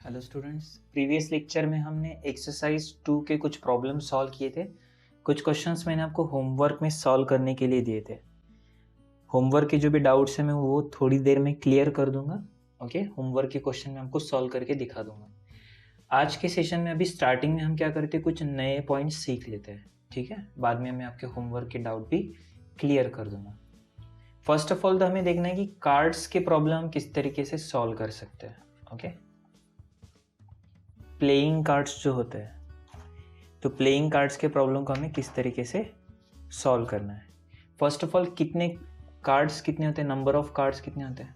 Hello students, previous lecture में हमने exercise 2 के कुछ प्रॉब्लम सॉल्व किए थे। कुछ क्वेश्चंस मैंने आपको होमवर्क में सॉल्व करने के लिए दिए थे। होमवर्क के जो भी डाउट्स हैं मैं वो थोड़ी देर में क्लियर कर दूंगा। ओके, होमवर्क के क्वेश्चन मैं आपको सॉल्व करके दिखा दूंगा। आज के सेशन में अभी स्टार्टिंग में हम क्या करते हैं, कुछ नए पॉइंट्स सीख लेते हैं। ठीक है, बाद में मैं आपके होमवर्क के डाउट भी क्लियर कर दूंगा। फर्स्ट ऑफ ऑल तो हमें देखना है कि कार्ड्स के प्रॉब्लम किस तरीके से सॉल्व कर सकते हैं। ओके, प्लेइंग कार्ड्स जो होते हैं, तो प्लेइंग कार्ड्स के प्रॉब्लम को हमें किस तरीके से सॉल्व करना है। फर्स्ट ऑफ ऑल कितने कार्ड्स कितने होते हैं, नंबर ऑफ कार्ड्स कितने होते हैं,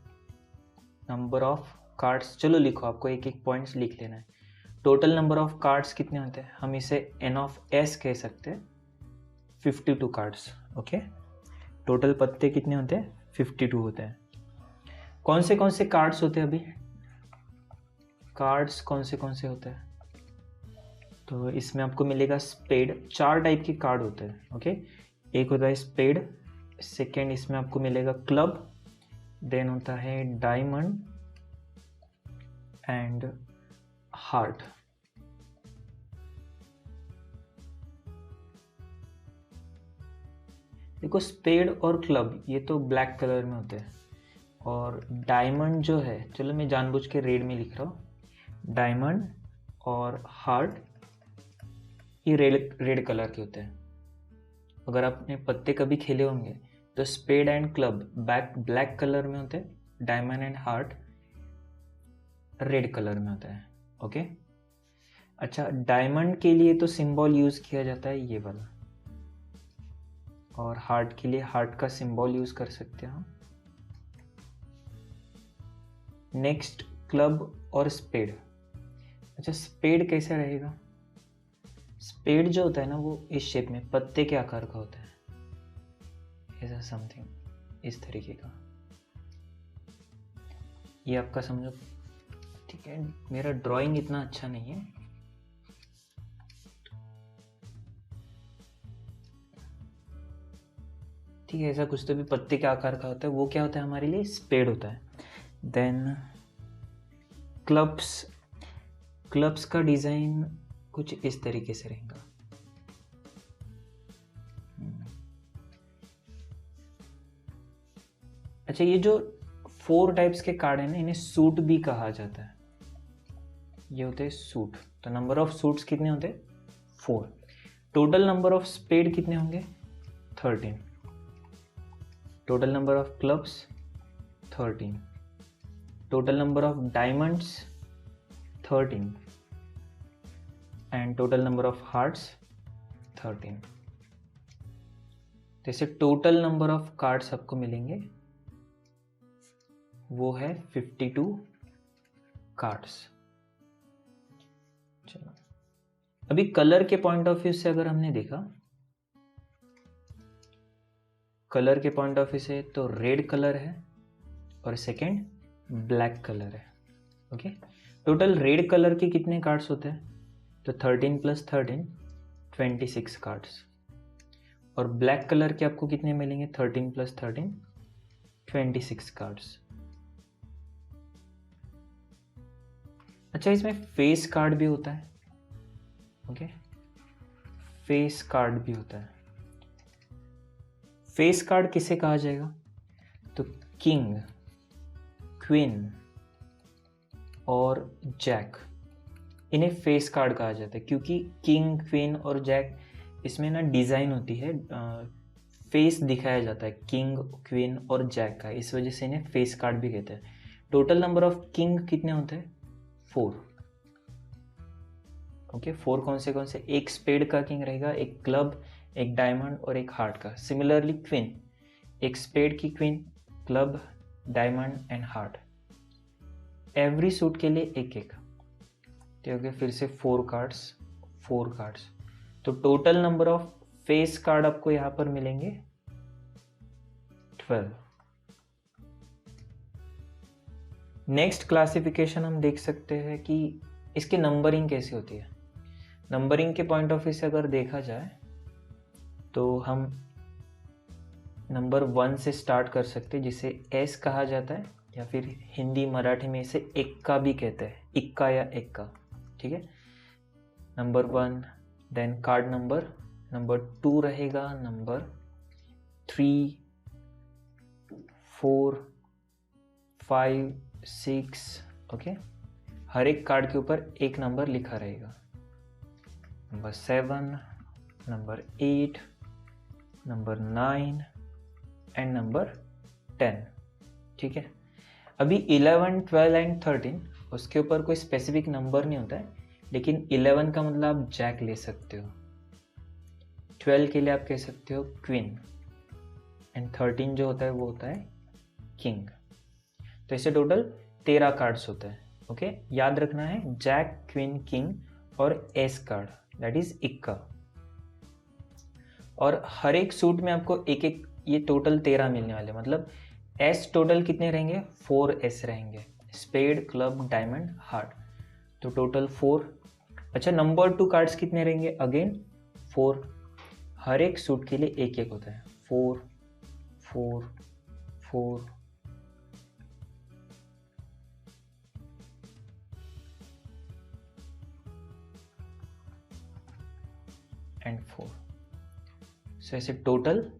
नंबर ऑफ कार्ड्स चलो लिखो, आपको एक एक पॉइंट्स लिख लेना है। टोटल नंबर ऑफ कार्ड्स कितने होते हैं, हम इसे n ऑफ s कह सकते हैं, 52 कार्ड्स। ओके, टोटल पत्ते कितने होते हैं, 52 होते हैं। कौन से कार्ड्स होते हैं, अभी कार्ड्स कौन से होते हैं, तो इसमें आपको मिलेगा स्पेड। 4 टाइप के कार्ड होते हैं। ओके, एक होता है स्पेड, सेकेंड इसमें आपको मिलेगा क्लब, देन होता है डायमंड एंड हार्ट। देखो स्पेड और क्लब ये तो ब्लैक कलर में होते हैं, और डायमंड जो है, चलो मैं जानबूझ के रेड में लिख रहा हूँ, डायमंड और हार्ट ये रेड कलर के होते हैं। अगर आपने पत्ते कभी खेले होंगे तो spade and club black colour में होते हैं, diamond and heart red colour में होता है। ओके, अच्छा, डायमंड के लिए तो सिंबल यूज किया जाता है ये वाला, और हार्ट के लिए हार्ट का सिंबल यूज कर सकते हैं हम। नेक्स्ट क्लब और स्पेड। अच्छा, स्पेड कैसे रहेगा, स्पेड जो होता है ना वो इस शेप में पत्ते के आकार का होता है, ऐसा समथिंग इस तरीके का। ये आपका समझो, ठीक है, मेरा ड्राइंग इतना अच्छा नहीं है। ठीक है, ऐसा कुछ तो भी पत्ते के आकार का होता है, वो क्या होता है हमारे लिए, स्पेड होता है। देन क्लब्स का डिजाइन कुछ इस तरीके से रहेगा। अच्छा, ये जो 4 टाइप्स के कार्ड है ना, इन्हें सूट भी कहा जाता है। ये होते हैं सूट। तो नंबर ऑफ सूट्स कितने होते हैं, 4। टोटल नंबर ऑफ स्पेड कितने होंगे, 13। Total number of clubs 13। Total number of diamonds 13 and total number of hearts 13। जैसे टोटल नंबर ऑफ कार्ड्स आपको मिलेंगे वो है 52 कार्ड्स। चलो, अभी कलर के पॉइंट ऑफ व्यू से अगर हमने देखा, कलर के पॉइंट ऑफ व्यू से तो रेड कलर है और सेकंड ब्लैक कलर है। ओके, टोटल रेड कलर के कितने कार्ड्स होते हैं, तो 13 + 13 26 कार्ड्स। और ब्लैक कलर के आपको कितने मिलेंगे, 13 + 13 26 कार्ड्स। अच्छा, इसमें फेस कार्ड भी होता है। ओके, फेस कार्ड भी होता है। फेस कार्ड किसे कहा जाएगा, तो किंग, क्वीन और जैक, इन्हें फेस कार्ड कहा जाता है, क्योंकि किंग, क्वीन और जैक इसमें ना डिज़ाइन होती है, फेस दिखाया जाता है किंग, क्वीन और जैक का, इस वजह से इन्हें फेस कार्ड भी कहते हैं। टोटल नंबर ऑफ किंग कितने होते हैं, 4। ओके, 4 कौन से, एक स्पेड का किंग रहेगा, एक क्लब, एक डायमंड और एक हार्ट का। सिमिलरली क्वीन, एक स्पेड की queen, club, diamond and heart. Every suit के लिए एक एक, ठीक है, फिर से 4 कार्ड्स। तो total number of face card आपको यहां पर मिलेंगे 12। नेक्स्ट क्लासिफिकेशन हम देख सकते हैं कि इसकी नंबरिंग कैसे होती है। नंबरिंग के पॉइंट ऑफ व्यू से अगर देखा जाए तो हम नंबर 1 से स्टार्ट कर सकते हैं, जिसे एस कहा जाता है, या फिर हिंदी मराठी में इसे इक्का भी कहते हैं, इक्का या एक्का, ठीक है। नंबर 1, देन कार्ड नंबर 2 रहेगा, नंबर 3, 4, 5, 6, ओके। हर एक कार्ड के ऊपर एक नंबर लिखा रहेगा। Number 7, number 8, number 9 and number 10, ठीक है। अभी 11, 12 एंड 13 उसके ऊपर कोई स्पेसिफिक नंबर नहीं होता है, लेकिन 11 का मतलब आप जैक ले सकते हो, 12 के लिए आप कह सकते हो क्वीन, एंड 13 जो होता है वो होता है किंग। तो इससे टोटल 13 कार्ड्स होते हैं, ओके। याद रखना है जैक, क्वीन, किंग और एस कार्ड, दैट इज इक्का। और हर एक सूट में आपको एक एक, ये टोटल 13 मिलने वाले, मतलब एस टोटल कितने रहेंगे, 4 एस रहेंगे, स्पेड, क्लब, डायमंड, हार्ट, तो टोटल 4। अच्छा, नंबर 2 कार्ड्स कितने रहेंगे, अगेन 4, हर एक सूट के लिए एक एक होता है, 4 4 4 एंड 4। सो ऐसे टोटल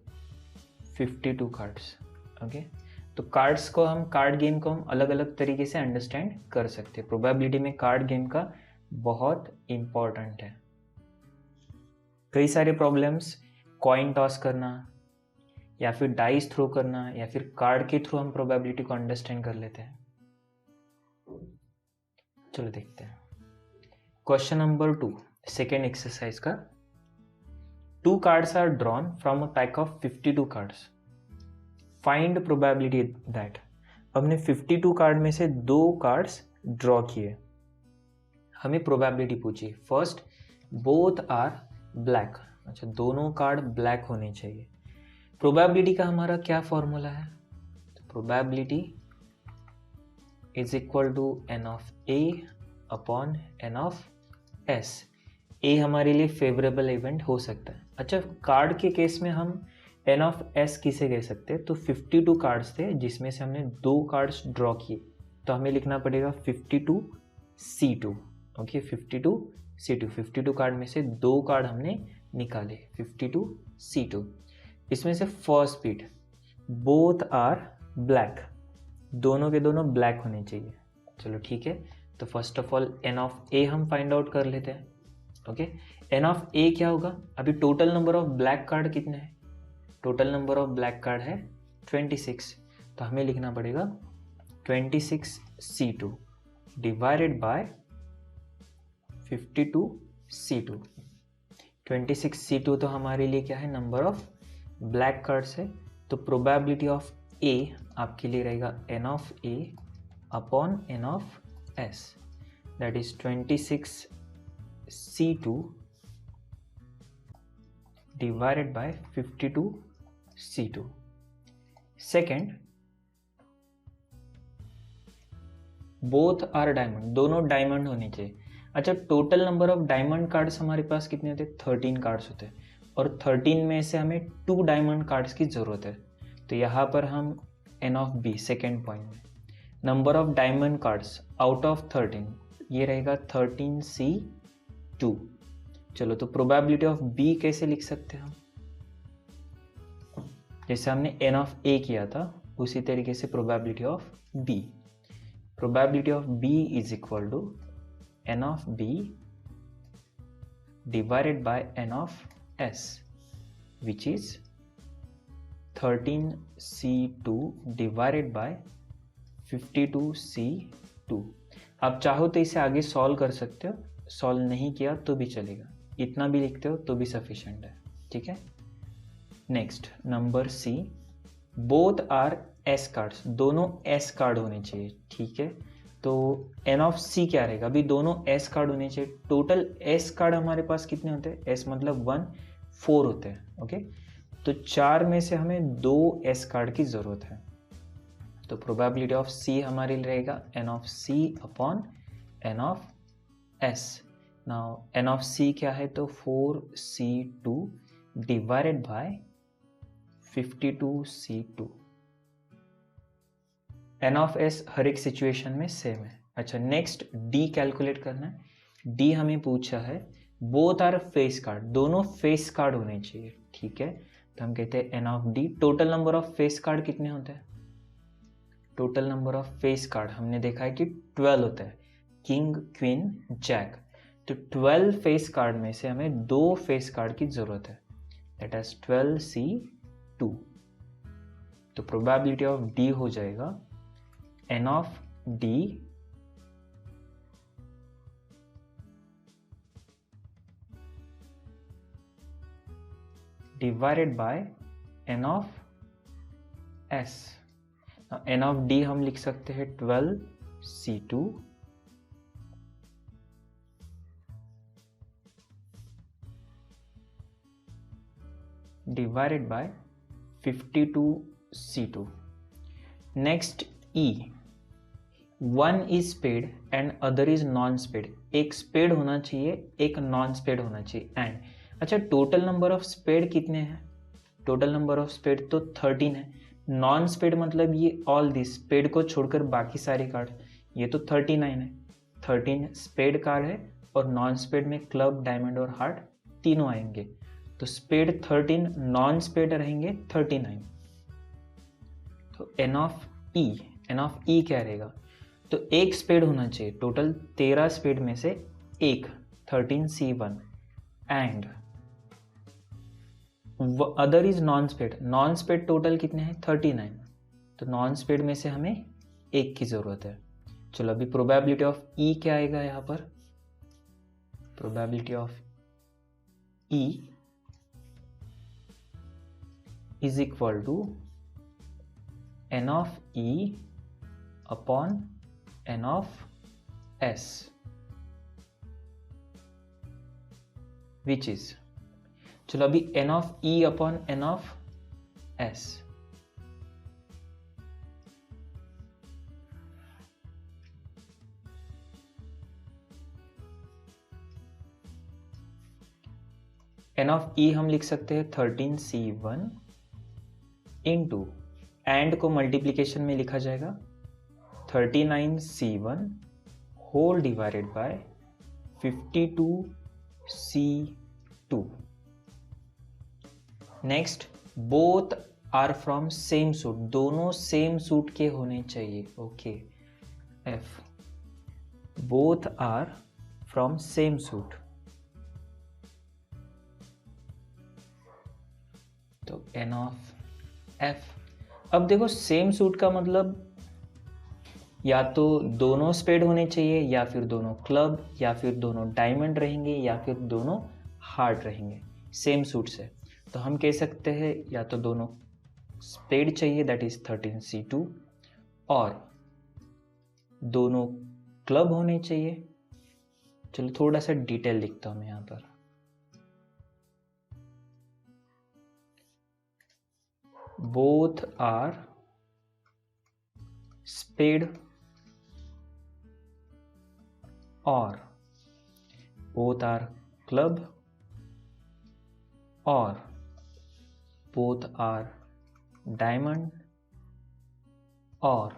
52 कार्ड्स, ओके। तो कार्ड्स को हम, कार्ड गेम को हम अलग अलग तरीके से अंडरस्टैंड कर सकते हैं। प्रोबेबिलिटी में कार्ड गेम का बहुत इम्पॉर्टेंट है। कई सारे प्रॉब्लम्स कॉइन टॉस करना या फिर डाइस थ्रो करना या फिर कार्ड के थ्रू हम प्रोबेबिलिटी को अंडरस्टैंड कर लेते हैं। चलो देखते हैं क्वेश्चन नंबर 2, सेकेंड एक्सरसाइज का। 2 cards are drawn from a pack of 52 cards, find probability that. हमने 52 कार्ड में से 2 कार्ड्स ड्रॉ किए, हमें प्रोबेबिलिटी पूछी। फर्स्ट, बोथ आर ब्लैक, अच्छा दोनों कार्ड ब्लैक होने चाहिए। प्रोबेबिलिटी का हमारा क्या फॉर्मूला है, probability is equal to N of A upon N of S. A हमारे लिए फेवरेबल इवेंट हो सकता है। अच्छा, कार्ड के केस में हम एन ऑफ एस किसे कह सकते हैं, तो 52 कार्ड्स थे जिसमें से हमने 2 कार्ड्स ड्रॉ किए, तो हमें लिखना पड़ेगा 52C2, ओके। 52C2, 52 कार्ड में से 2 कार्ड हमने निकाले, 52C2। इसमें से फर्स्ट बीट, बोथ आर ब्लैक, दोनों के दोनों ब्लैक होने चाहिए। चलो ठीक है, तो first of all n of A हम फाइंड आउट कर लेते हैं, ओके। एन ऑफ ए क्या होगा, अभी total number of black card कितने हैं, total number of black card है 26, तो हमें लिखना पड़ेगा 26C2 divided by 52C2। 26C2 तो हमारे लिए क्या है, नंबर ऑफ ब्लैक कार्ड्स है, तो प्रोबेबिलिटी ऑफ ए आपके लिए रहेगा N of A upon N of S, that is 26C2 divided by 52C2। Second, both are diamond, दोनों डायमंड होने चाहिए। अच्छा, total number of diamond cards हमारे पास कितने होते हैं, 13 कार्ड्स होते हैं, और 13 में से हमें 2 डायमंड कार्ड्स की ज़रूरत है। तो यहाँ पर हम n of B, second point में number of diamond cards out of 13, ये रहेगा 13C2। चलो, तो प्रोबेबिलिटी ऑफ बी कैसे लिख सकते हैं हम, जैसे हमने एन ऑफ ए किया था उसी तरीके से probability of B. Probability of B is equal to N of B divided by N of S, which is 13C2 divided by 52C2। आप चाहो तो इसे आगे सॉल्व कर सकते हो, सॉल्व नहीं किया तो भी चलेगा, इतना भी लिखते हो तो भी सफिशिएंट है, ठीक है। Next, number C, both are ace cards, दोनों एस कार्ड होने चाहिए, ठीक है। तो एन ऑफ सी क्या रहेगा, अभी दोनों एस कार्ड होने चाहिए। टोटल एस कार्ड हमारे पास कितने होते हैं, एस मतलब 1, 4 होते हैं, ओके। तो 4 में से हमें 2 एस कार्ड की ज़रूरत है, तो प्रोबेबिलिटी ऑफ सी हमारे लिए रहेगा N of C upon N of S. Now n of C क्या है, तो 4C2 divided by 52C2, n of S हर एक सिचुएशन में सेम है। अच्छा, नेक्स्ट डी कैलकुलेट करना है। डी हमें पूछा है बोथ आर फेस कार्ड, दोनों फेस कार्ड होने चाहिए, ठीक है। तो हम कहते हैं N of D, total number of face card कितने होते हैं? Total number of face card हमने देखा है कि 12 होता है, किंग क्वीन जैक। तो 12 फेस कार्ड में से हमें 2 फेस कार्ड की जरूरत है, दैट इज 12C2। तो प्रोबेबिलिटी ऑफ डी हो जाएगा N of D divided by N of S. N of D हम लिख सकते हैं 12C2 divided by 52C2. Next E, one is spade and other is non spade. एक spade होना चाहिए, एक नॉन स्पेड होना चाहिए। एंड अच्छा, टोटल नंबर ऑफ स्पेड कितने हैं? टोटल नंबर ऑफ स्पेड तो 13 है। नॉन स्पेड मतलब ये ऑल दिस, स्पेड को छोड़कर बाकी सारे कार्ड, ये तो 39 है। 13 स्पेड कार्ड है और नॉन स्पेड में क्लब, डायमंड और हार्ट तीनों आएंगे। तो स्पेड 13, नॉन स्पेड रहेंगे 39। तो एन ऑफ ई क्या रहेगा? तो एक स्पेड होना चाहिए, टोटल 13 स्पेड में से एक 13C1 and other is non spade. Non spade total कितने हैं? 39। तो नॉन स्पेड में से हमें एक की जरूरत है। चलो अभी प्रोबेबिलिटी ऑफ ई क्या आएगा यहां पर? Probability of E is equal to n of e upon n of s, which is, चलो अभी n of e upon n of s, n of e हम लिख सकते हैं 13C1 इंटू, एंड को मल्टीप्लीकेशन में लिखा जाएगा 39C1 whole divided by 52C2। Next, both are from same suit, दोनों सेम सूट के होने चाहिए। Okay, F both are from same suit. तो एन ऑफ एफ। अब देखो सेम सूट का मतलब या तो दोनों स्पेड होने चाहिए, या फिर दोनों क्लब, या फिर दोनों डायमंड रहेंगे, या फिर दोनों हार्ट रहेंगे सेम सूट से। तो हम कह सकते हैं या तो दोनों स्पेड चाहिए, दैट इज 13C2, और दोनों क्लब होने चाहिए। चलो थोड़ा सा डिटेल लिखता हूं मैं यहां पर। both are spade or both are club or both are diamond or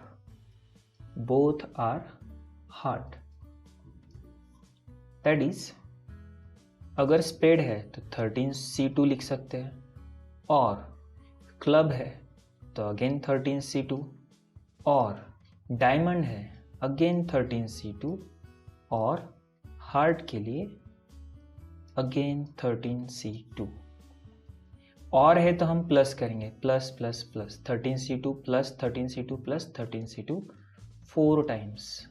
both are heart। that is, अगर स्पेड है तो 13C2 लिख सकते हैं, और क्लब है तो अगेन 13C2, और डायमंड है अगेन 13C2, और हार्ट के लिए अगेन 13C2। और है तो हम प्लस करेंगे, plus plus plus 13C2 plus 13C2 plus 13C2 4 times.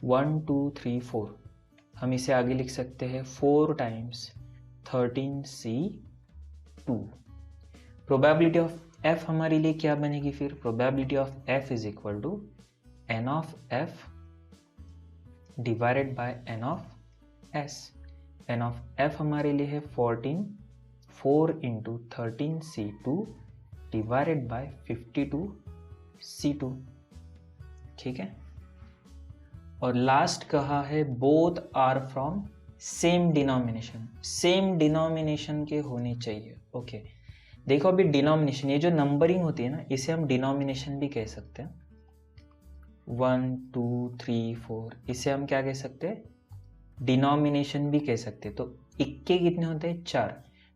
One two three 4, हम इसे आगे लिख सकते हैं 4 times 13C2। Probability of F हमारे लिए क्या बनेगी फिर? Probability of F is equal to N of F divided by N of S. N of F हमारे लिए है 14, 4 into 13C2 divided by 52C2, ठीक है। और लास्ट कहा है both are from same denomination, same denomination के होने चाहिए। ओके देखो अभी डिनोमिनेशन, ये जो नंबरिंग होती है ना, इसे हम डिनोमिनेशन भी कह सकते हैं। 1 2 3 4 इसे हम क्या कह सकते हैं, डिनोमिनेशन भी कह सकते हैं। तो इक्के कितने होते हैं, 4।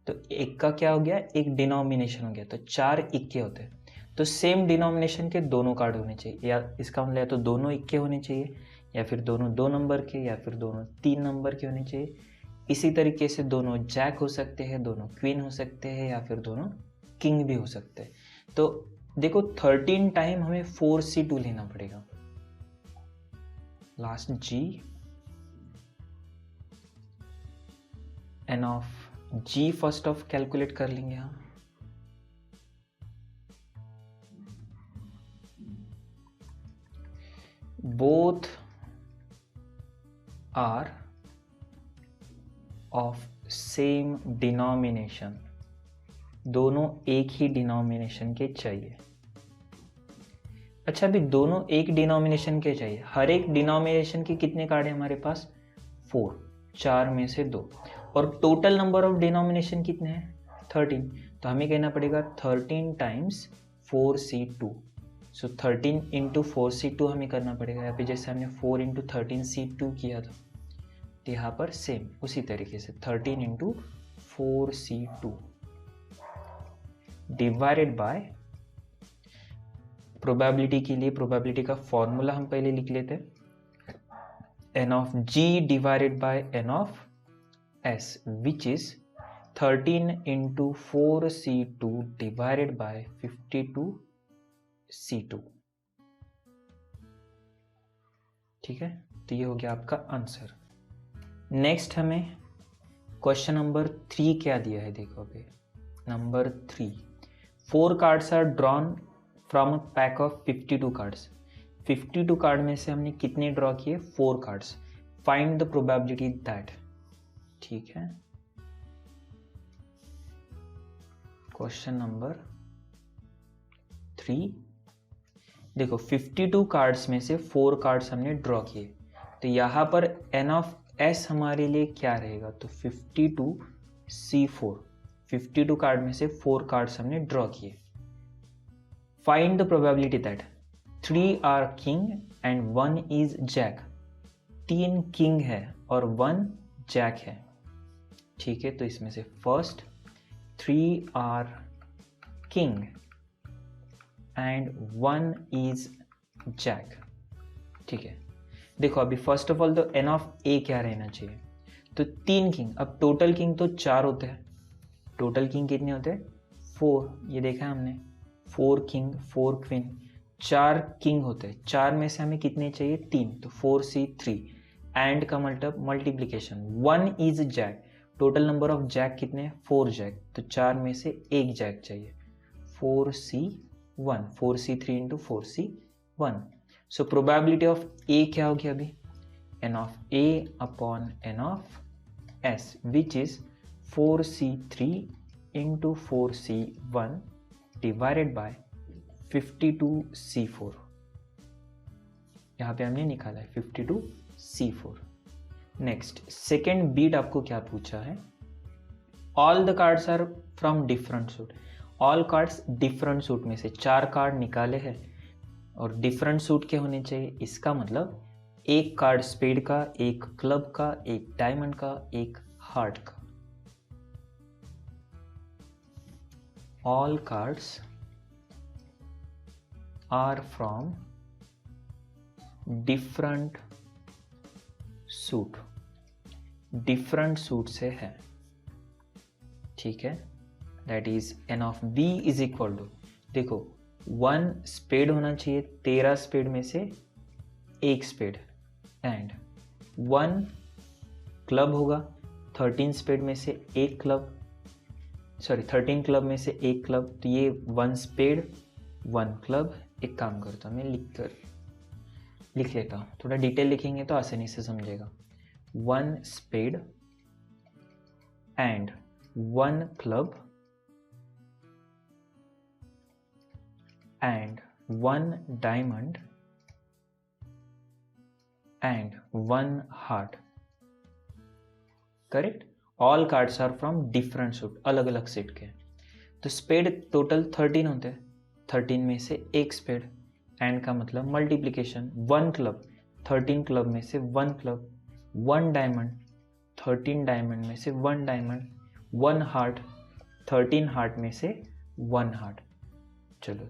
तो एक का क्या हो गया, एक डिनोमिनेशन हो गया, तो 4 इक्के होते हैं। तो सेम डिनोमिनेशन के दोनों कार्ड होने चाहिए, या इसका मतलब या तो दोनों इक्के होने चाहिए, या फिर दोनों 2 नंबर के, या फिर दोनों 3 नंबर के होने चाहिए। इसी तरीके से दोनों जैक हो सकते हैं, दोनों क्वीन हो सकते हैं, या फिर दोनों किंग भी हो सकते हैं। तो देखो 13 टाइम हमें 4C2 लेना पड़ेगा, last G N of G first of calculate कर लेंगे हम। Both are of same denomination, दोनों एक ही डिनोमिनेशन के चाहिए। अच्छा अभी दोनों एक डिनोमिनेशन के चाहिए, हर एक डिनोमिनेशन के कितने कार्ड है हमारे पास, 4, 4 में से 2, और टोटल नंबर ऑफ डिनोमिनेशन कितने हैं, 13। तो हमें कहना पड़ेगा 13 टाइम्स 4C2। सो 13 इंटू 4C2 हमें करना पड़ेगा। यहाँ पे जैसे हमने 4 इंटू 13C2 किया था, तो यहाँ पर सेम उसी तरीके से 13 into 4C2 divided bye, probability के लिए प्रोबेबिलिटी का फॉर्मूला हम पहले लिख लेते हैं, N of G divided by N of S, which is 13 into 4C2 divided by 52C2। ठीक है, तो ये हो गया आपका आंसर। नेक्स्ट हमें क्वेश्चन नंबर 3 क्या दिया है, देखो अभी number 3, 4 cards are drawn from a pack of 52 cards. 52 card में से हमने कितने ड्रॉ किए, 4 cards, find the probability that. ठीक है, क्वेश्चन नंबर 3, देखो 52 कार्ड्स में से 4 कार्ड्स हमने ड्रॉ किए, तो यहाँ पर एन ऑफ एस हमारे लिए क्या रहेगा, तो 52C4, 52 कार्ड में से 4 कार्ड्स हमने ड्रॉ किए। Find the probability that 3 are king and 1 is jack, 3 king है और 1 जैक है। ठीक है, तो इसमें से first 3 are king and 1 is jack. ठीक है, देखो अभी फर्स्ट ऑफ ऑल तो एन ऑफ ए क्या रहना चाहिए, तो 3 किंग, अब टोटल किंग तो 4 होते हैं, टोटल किंग कितने होते हैं, 4, ये देखा है हमने, 4 किंग 4 क्वीन, 4 किंग होते हैं, 4 में से हमें कितने चाहिए, 3, तो 4C3, एंड का multiplication 1 is jack, total number of jack कितने, 4 जैक, तो 4 में से एक जैक चाहिए, 4C1, 4C3 into 4C1। So probability of A क्या होगी अभी, n of A upon N of S, which is 4C3 into 4C1 divided by 52C4। यहाँ पे हमने निकाला है 52C4। नेक्स्ट सेकेंड बीट आपको क्या पूछा है, all the cards are from different suit, all cards different suit में से 4 कार्ड निकाले हैं और डिफरेंट सूट के होने चाहिए। इसका मतलब एक कार्ड स्पेड का, एक क्लब का, एक डायमंड का, एक हार्ट का। All cards are from different suit, different suit से है। ठीक है, that is n of B is equal to, देखो 1 स्पेड होना चाहिए, 13 स्पेड में से एक स्पेड, एंड 1 क्लब होगा, 13 स्पेड में से एक क्लब, सॉरी 13 क्लब में से एक क्लब, तो ये 1 स्पेड 1 क्लब। एक काम करता हूँ मैं लिख लेता हूँ, थोड़ा डिटेल लिखेंगे तो आसानी से समझेगा। 1 spade and 1 club and 1 diamond and 1 heart, correct? All cards are from different suit, अलग अलग सेट के। तो स्पेड टोटल 13 होते हैं, 13 में से एक स्पेड, एंड का मतलब मल्टीप्लिकेशन, 1 क्लब, 13 क्लब में से 1 क्लब, 1 डायमंड, 13 डायमंड में से 1 डायमंड, 1 हार्ट, 13 हार्ट में से 1 हार्ट। चलो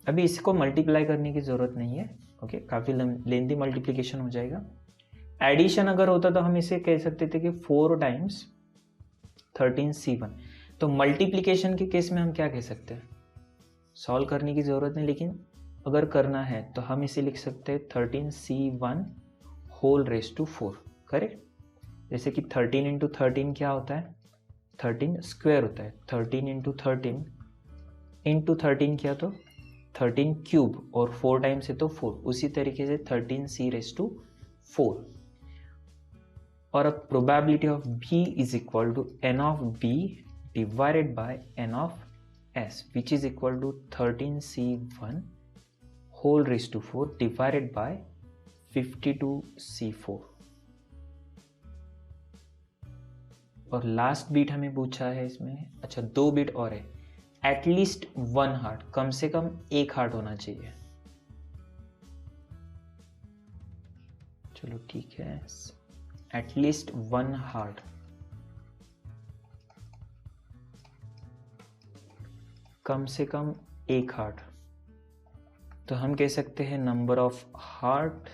अभी इसको मल्टीप्लाई करने की ज़रूरत नहीं है, ओके, काफ़ी लेंथी मल्टीप्लिकेशन हो जाएगा। एडिशन अगर होता तो हम इसे कह सकते थे कि 4 टाइम्स 13C1। तो मल्टीप्लिकेशन के केस में हम क्या कह सकते हैं, सॉल्व करने की ज़रूरत नहीं, लेकिन अगर करना है तो हम इसे लिख सकते हैं 13C1 whole raise to 4, correct. जैसे कि 13 इंटू 13 क्या होता है, 13 स्क्वायर होता है, 13 इंटू 13 इंटू 13 क्या, तो 13 क्यूब, और 4 टाइम्स है तो 4, उसी तरीके से 13C रेज टू 4। और अब probability of B is equal to n of B divided by n of S, which is equal to 13C1 whole raise to 4 divided by 52C4। और लास्ट बीट हमें पूछा है इसमें, अच्छा 2 बीट और है, एटलीस्ट 1 हार्ट, कम से कम 1 हार्ट होना चाहिए। चलो ठीक है, एटलीस्ट 1 हार्ट, कम से कम 1 हार्ट। तो हम कह सकते हैं number of heart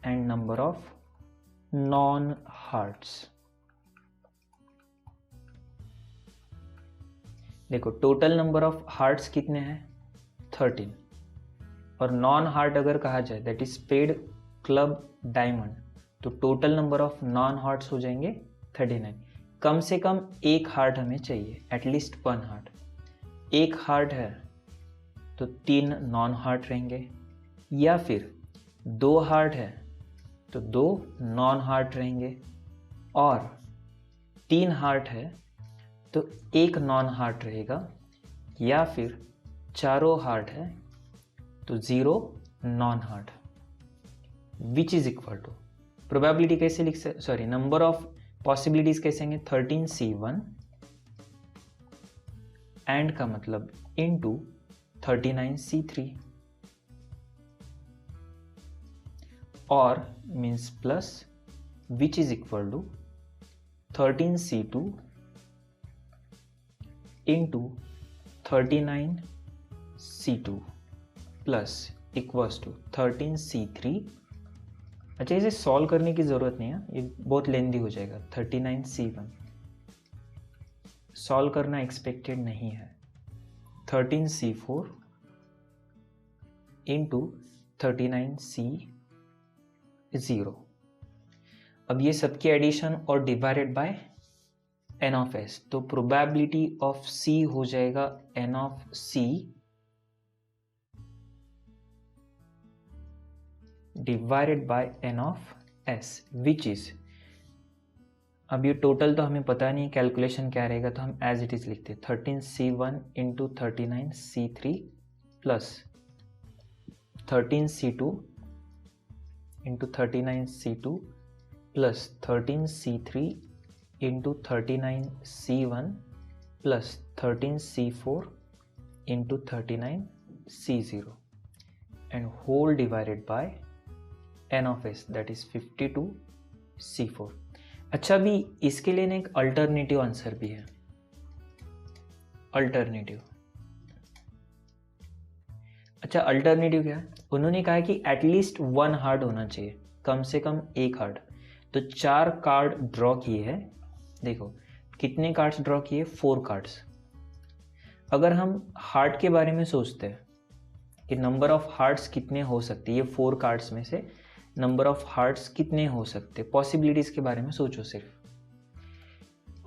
and number of non hearts. देखो टोटल नंबर ऑफ हार्ट्स कितने हैं, 13, और नॉन हार्ट अगर कहा जाए that is spade club diamond, तो total number of non hearts हो जाएंगे 39। कम से कम 1 हार्ट हमें चाहिए, एटलीस्ट 1 हार्ट। 1 हार्ट है तो 3 नॉन हार्ट रहेंगे, या फिर 2 हार्ट है तो 2 नॉन हार्ट रहेंगे, और 3 हार्ट है तो 1 नॉन हार्ट रहेगा, या फिर चारों हार्ट है तो 0 non heart, which is equal to, probability कैसे लिख सकते, सॉरी नंबर ऑफ पॉसिबिलिटीज कैसे होंगे, 13C1 एंड का मतलब इनटू 39C3, और means plus which is equal to 13C2 into 39C2 plus equals to 13C3। अच्छा इसे सॉल्व करने की ज़रूरत नहीं है, ये बहुत लेंदी हो जाएगा। 39C1 सॉल्व करना एक्सपेक्टेड नहीं है, 13C4 इंटू 39C0। अब ये सबकी एडिशन और divided by n of s, तो प्रोबेबिलिटी ऑफ c हो जाएगा n of c divided by n of s, which is, अब ये टोटल तो हमें पता नहीं कैलकुलेशन क्या रहेगा, तो हम एज इट इज लिखते हैं 13C1 into 39C3 plus 13C2 into 39C2 plus 13C3 into 39C1 plus 13C4 into 39C0 and whole divided by n of s that is 52C4। अच्छा अभी इसके लिए ना एक अल्टरनेटिव आंसर भी है, अल्टरनेटिव। अच्छा अल्टरनेटिव क्या है, उन्होंने कहा कि एटलीस्ट 1 हार्ट होना चाहिए, कम से कम 1 हार्ट। तो 4 कार्ड ड्रॉ किए हैं, देखो कितने कार्ड्स ड्रॉ किए, 4 कार्ड्स। अगर हम हार्ट के बारे में सोचते हैं कि नंबर ऑफ हार्ट्स कितने हो सकते हैं, ये 4 कार्ड्स में से नंबर ऑफ हार्ट्स कितने हो सकते, पॉसिबिलिटीज के बारे में सोचो सिर्फ।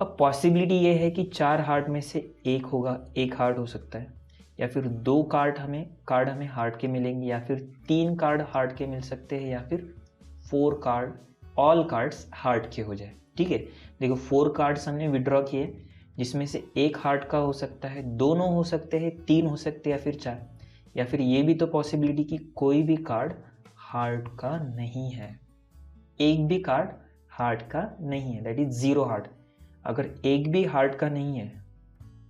अब पॉसिबिलिटी ये है कि 4 हार्ट में से एक होगा, 1 हार्ट हो सकता है, या फिर 2 कार्ड हमें हार्ट के मिलेंगे, या फिर 3 कार्ड हार्ट के मिल सकते हैं, या फिर 4 कार्ड ऑल कार्ड्स हार्ट के हो जाए। ठीक है, देखो 4 कार्ड्स हमने विड्रॉ किए, जिसमें से 1 हार्ट का हो सकता है, दोनों हो सकते हैं, 3 हो सकते हैं, या फिर 4, या फिर ये भी तो पॉसिबिलिटी कि कोई भी कार्ड हार्ट का नहीं है, एक भी कार्ड हार्ट का नहीं है, दैट इज 0 हार्ट। अगर एक भी हार्ट का नहीं है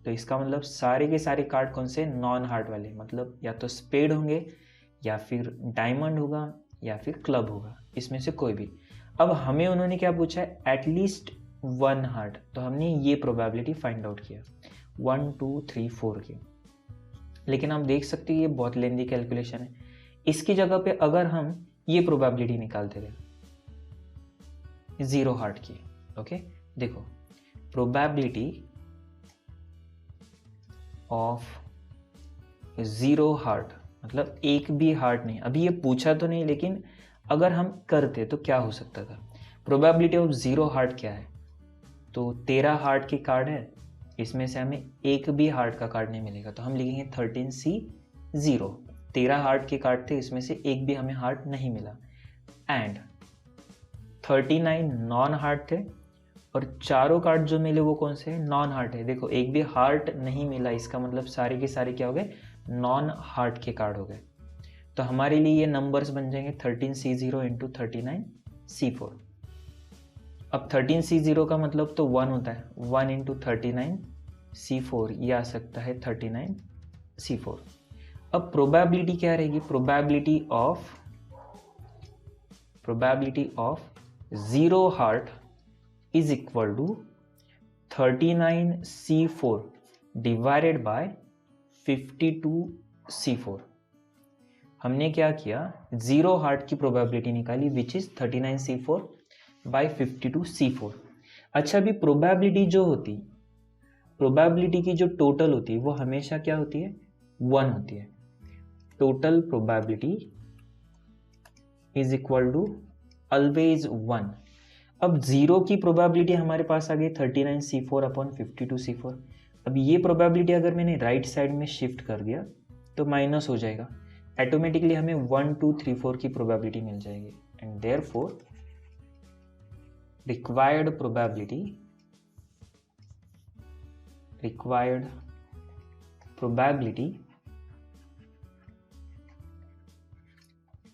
तो इसका मतलब सारे के सारे कार्ड कौन से, नॉन हार्ट वाले, मतलब या तो स्पेड होंगे या फिर डायमंड होगा या फिर क्लब होगा, इसमें से कोई भी। अब हमें उन्होंने क्या पूछा है, एटलीस्ट 1 हार्ट, तो हमने ये प्रोबेबिलिटी फाइंड आउट किया 1 2 3 4 की। लेकिन हम देख सकते हैं ये बहुत लेंदी कैलकुलेशन है। इसकी जगह पे अगर हम ये प्रोबेबिलिटी निकालते थे 0 हार्ट की, ओके, देखो प्रोबेबिलिटी ऑफ 0 हार्ट मतलब एक भी हार्ट नहीं, अभी ये पूछा तो नहीं, लेकिन अगर हम करते तो क्या हो सकता था। प्रोबेबिलिटी ऑफ 0 हार्ट क्या है, तो 13 हार्ट के कार्ड है, इसमें से हमें एक भी हार्ट का कार्ड नहीं मिलेगा, तो हम लिखेंगे 13C0। 13 हार्ट के कार्ड थे, इसमें से एक भी हमें हार्ट नहीं मिला। एंड 39 नॉन हार्ट थे और चारों कार्ड जो मिले वो कौन से हैं, नॉन हार्ट है। देखो एक भी हार्ट नहीं मिला, इसका मतलब सारे के सारे क्या हो गए, नॉन हार्ट के कार्ड हो गए। तो हमारे लिए ये नंबर्स बन जाएंगे 13C0 इंटू 39C4। अब 13C0 का मतलब तो 1 होता है, 1 इंटू 39C4, ये आ सकता है 39C4। अब प्रोबेबिलिटी क्या रहेगी, probability of 0 heart is equal to 39C4 divided by 52C4। हमने क्या किया, 0 हार्ट की प्रोबेबिलिटी निकाली which is 39C4 bye 52C4। अच्छा, अभी प्रोबेबिलिटी जो होती, प्रोबेबिलिटी की जो टोटल होती है वो हमेशा क्या होती है, 1 होती है। Total probability is equal to always 1। अब 0 की प्रोबेबिलिटी हमारे पास आ गई 39C4 अपॉन 52C4। अब ये प्रोबेबिलिटी अगर मैंने राइट साइड में शिफ्ट कर दिया तो माइनस हो जाएगा, ऑटोमेटिकली हमें 1 2 3 4 की प्रोबेबिलिटी मिल जाएगी। And therefore required probability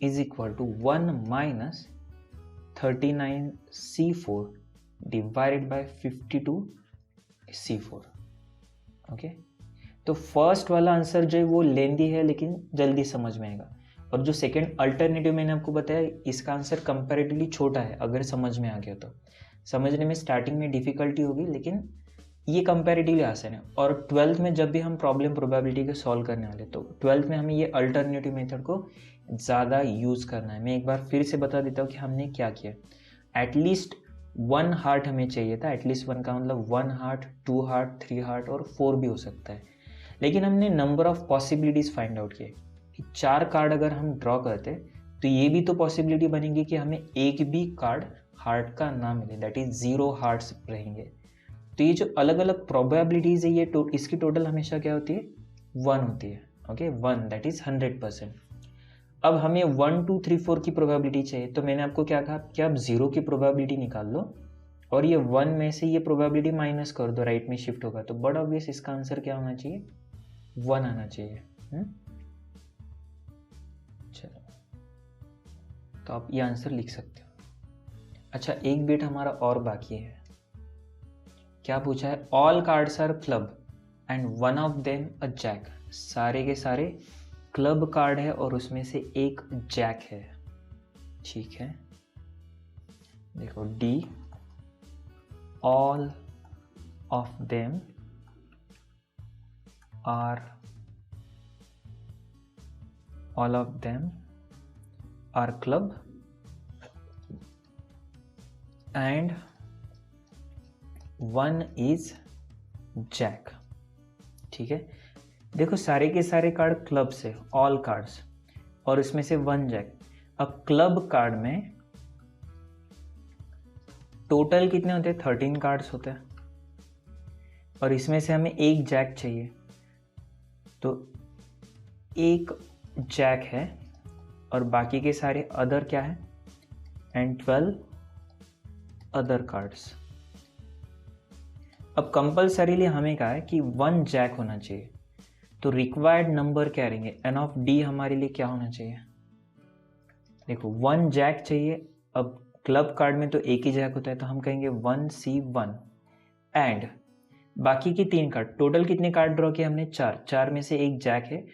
is equal to 1 minus 39C4 divided by 52C4। Okay, तो फर्स्ट वाला आंसर जो है वो लेंदी है लेकिन जल्दी समझ में आएगा, और जो सेकेंड अल्टरनेटिव मैंने आपको बताया इसका आंसर कंपैरेटिवली छोटा है, अगर समझ में आ गया तो। समझने में स्टार्टिंग में डिफिकल्टी होगी लेकिन ये कंपैरेटिवली आसान है। और 12th में जब भी हम प्रॉब्लम प्रोबेबिलिटी को सॉल्व करने वाले तो 12th में हमें ये अल्टरनेटिव मेथड को ज़्यादा यूज़ करना है। मैं एक बार फिर से बता देता हूँ कि हमने क्या किया। एटलीस्ट 1 हार्ट हमें चाहिए था, एटलीस्ट 1 का मतलब 1 हार्ट 2 हार्ट 3 हार्ट और 4 भी हो सकता है। लेकिन हमने number of possibilities find out किए कि 4 कार्ड अगर हम ड्रॉ करते तो ये भी तो पॉसिबिलिटी बनेगी कि हमें एक भी कार्ड हार्ट का ना मिले, दैट इज 0 हार्ट्स रहेंगे। तो ये जो अलग अलग प्रोबेबिलिटीज़ है ये इसकी टोटल हमेशा क्या होती है, 1 होती है। Okay, 1 that is 100%। अब हमें 1 2 3 4 की प्रोबेबिलिटी चाहिए, तो मैंने आपको क्या कहा कि आप 0 की प्रोबेबिलिटी निकाल लो और ये 1 में से ये प्रोबेबिलिटी माइनस कर दो, राइट में शिफ्ट होगा, तो बड़ा ऑब्वियस इसका आंसर क्या होना चाहिए, 1 आना चाहिए। चलो, तो आप ये आंसर लिख सकते हो। अच्छा, एक बिट हमारा और बाकी है। क्या पूछा है, all cards are club and one of them a jack. सारे के सारे क्लब कार्ड है और उसमें से एक जैक है। ठीक है, देखो D all of them are club and 1 is jack. ठीक है, देखो सारे के सारे कार्ड क्लब से, ऑल कार्ड्स, और इसमें से 1 जैक। अब क्लब कार्ड में टोटल कितने होते हैं, 13 कार्ड्स होते हैं और इसमें से हमें एक जैक चाहिए, तो एक जैक है और बाकी के सारे अदर क्या है, एंड 12 अदर कार्ड्स। अब कंपल्सरीली हमें कहा है कि 1 जैक होना चाहिए, तो रिक्वायर्ड नंबर क्या रहेंगे, एन ऑफ डी हमारे लिए क्या होना चाहिए, देखो 1 जैक चाहिए। अब क्लब कार्ड में तो एक ही जैक होता है, तो हम कहेंगे 1C1 एंड बाकी के 3 कार्ड, टोटल कितने कार्ड ड्रॉ किए हमने? 4, 4 में से एक जैक है,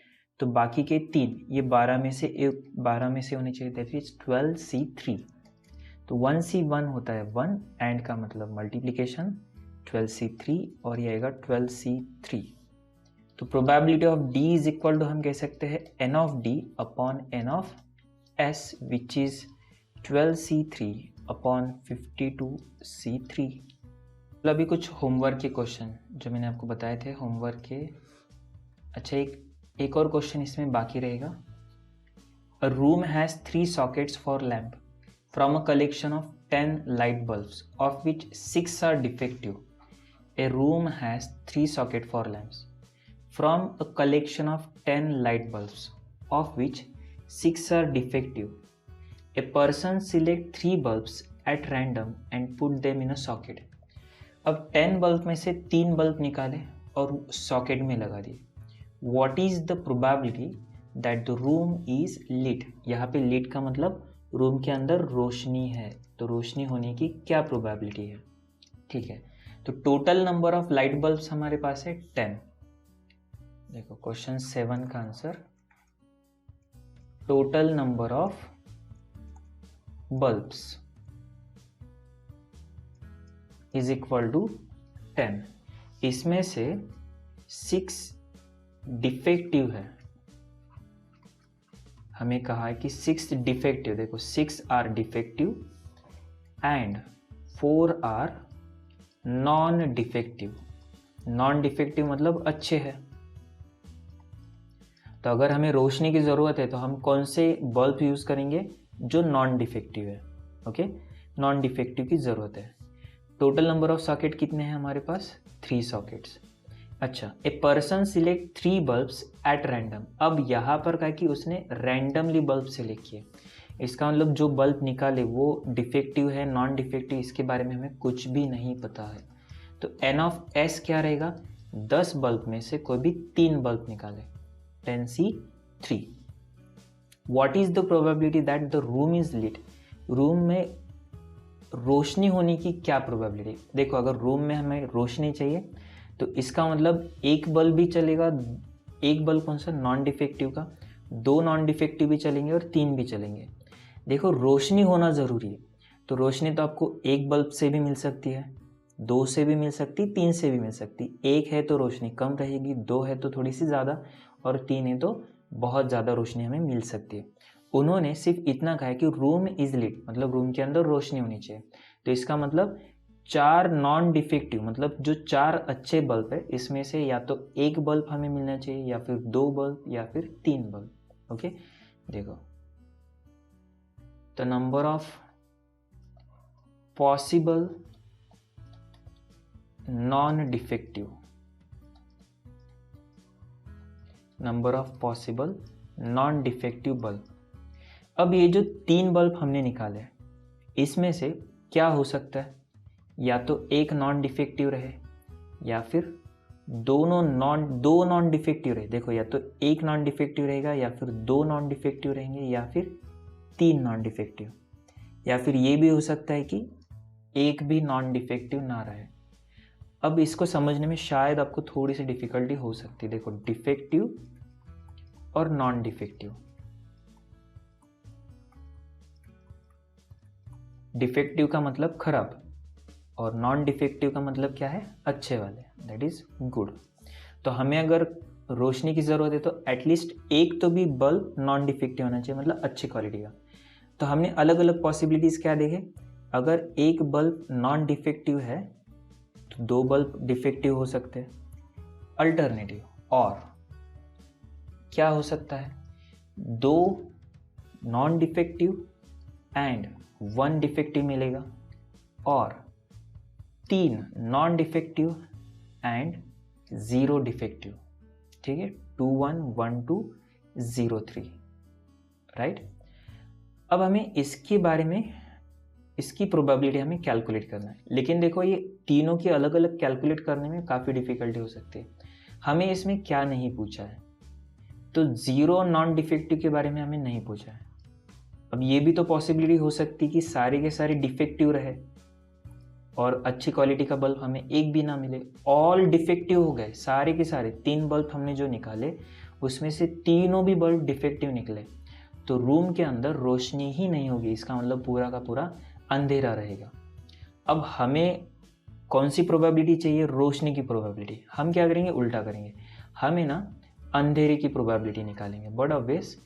तो बाकी के 3, ये 12 में से होने चाहिए, दैट इज 12C3। तो 1C1 होता है 1, एंड का मतलब मल्टीप्लीकेशन 12C3, और ये आएगा 12C3। तो probability of D is equal to हम कह सकते हैं n of D upon n of S, which is 12C3 upon 52C3। तो अभी कुछ होमवर्क के क्वेश्चन जो मैंने आपको बताए थे होमवर्क के। अच्छा, एक और क्वेश्चन इसमें बाकी रहेगा। A room has 3 sockets for lamp from a collection of 10 light bulbs of which 6 are defective. A room has 3 socket for lamps from a collection of 10 light bulbs of which 6 are defective. A person select 3 bulbs at random and put them in a socket. अब 10 bulb में से 3 bulb निकाले और socket में लगा दिए। What is the probability that the room is lit? यहाँ पे lit का मतलब रूम के अंदर रोशनी है, तो रोशनी होने की क्या प्रोबेबिलिटी है? ठीक है, तो total number of light bulbs हमारे पास है 10। देखो क्वेश्चन 7 का answer, total number of bulbs is equal to 10। इसमें से 6 डिफेक्टिव है, हमें कहा है कि 6 डिफेक्टिव, देखो 6 are defective and 4 are non defective. Non defective मतलब अच्छे है। तो अगर हमें रोशनी की ज़रूरत है तो हम कौन से बल्ब यूज़ करेंगे? जो नॉन डिफेक्टिव है। ओके, नॉन डिफेक्टिव की ज़रूरत है। टोटल नंबर ऑफ सॉकेट कितने हैं हमारे पास? 3 सॉकेट्स। अच्छा, a person select 3 bulbs at random. अब यहाँ पर क्या कि उसने रैंडमली बल्ब सिलेक्ट किए, इसका मतलब जो बल्ब निकाले वो डिफेक्टिव है नॉन डिफेक्टिव इसके बारे में हमें कुछ भी नहीं पता है। तो एन ऑफ एस क्या रहेगा? 10 बल्ब में से कोई भी 3 बल्ब निकाले, 10C3। What is the probability that the room is lit? Room में रोशनी होने की क्या प्रोबेबिलिटी? देखो अगर रूम में हमें रोशनी चाहिए तो इसका मतलब एक बल्ब भी चलेगा, एक बल्ब कौन सा? नॉन डिफेक्टिव का, 2 नॉन डिफेक्टिव भी चलेंगे और 3 भी चलेंगे। देखो रोशनी होना ज़रूरी है, तो रोशनी तो आपको एक बल्ब से भी मिल सकती है, 2 से भी मिल सकती, 3 से भी मिल सकती। एक है तो रोशनी कम रहेगी, 2 है तो थोड़ी सी ज़्यादा, और 3 है तो बहुत ज़्यादा रोशनी हमें मिल सकती है। उन्होंने सिर्फ इतना कहा है कि रूम इज लिट, मतलब रूम के अंदर रोशनी होनी चाहिए। तो इसका मतलब 4 नॉन डिफेक्टिव, मतलब जो 4 अच्छे बल्ब है इसमें से या तो एक बल्ब हमें मिलना चाहिए, या फिर 2 बल्ब, या फिर 3 बल्ब। ओके, देखो the number of possible non defective, number of possible non defective bulb. अब ये जो 3 बल्ब हमने निकाले इसमें से क्या हो सकता है? या तो एक नॉन डिफेक्टिव रहे, या फिर दो नॉन डिफेक्टिव रहे। देखो या तो एक नॉन डिफेक्टिव रहेगा, या फिर 2 नॉन डिफेक्टिव रहेंगे, या फिर 3 नॉन डिफेक्टिव, या फिर ये भी हो सकता है कि एक भी नॉन डिफेक्टिव ना रहे। अब इसको समझने में शायद आपको थोड़ी सी डिफिकल्टी हो सकती है। देखो डिफेक्टिव और नॉन डिफेक्टिव, डिफेक्टिव का मतलब खराब और नॉन डिफेक्टिव का मतलब क्या है? अच्छे वाले, दैट इज गुड। तो हमें अगर रोशनी की ज़रूरत है तो एटलीस्ट एक तो भी बल्ब नॉन डिफेक्टिव होना चाहिए, मतलब अच्छी क्वालिटी का। तो हमने अलग अलग पॉसिबिलिटीज़ क्या देखे? अगर एक बल्ब नॉन डिफेक्टिव है तो 2 बल्ब डिफेक्टिव हो सकते हैं। अल्टरनेटिव और क्या हो सकता है? 2 नॉन डिफेक्टिव एंड 1 डिफेक्टिव मिलेगा, और 3 नॉन डिफेक्टिव एंड 0 डिफेक्टिव। ठीक है, 2 1 1 2 0 3, राइट। अब हमें इसके बारे में, इसकी प्रोबेबिलिटी हमें कैलकुलेट करना है। लेकिन देखो ये तीनों की अलग अलग कैलकुलेट करने में काफ़ी डिफिकल्टी हो सकती है। हमें इसमें क्या नहीं पूछा है? तो 0 नॉन डिफेक्टिव के बारे में हमें नहीं पूछा है। अब ये भी तो पॉसिबिलिटी हो सकती है कि सारे के सारे डिफेक्टिव रहे और अच्छी क्वालिटी का बल्ब हमें एक भी ना मिले, ऑल डिफेक्टिव हो गए, सारे के सारे 3 बल्ब हमने जो निकाले उसमें से तीनों भी बल्ब डिफेक्टिव निकले, तो रूम के अंदर रोशनी ही नहीं होगी, इसका मतलब पूरा का पूरा अंधेरा रहेगा। अब हमें कौन सी प्रोबेबिलिटी चाहिए? रोशनी की प्रोबेबिलिटी। हम क्या करेंगे? उल्टा करेंगे, हमें ना अंधेरे की प्रोबेबिलिटी निकालेंगे। बट ऑब्वियस,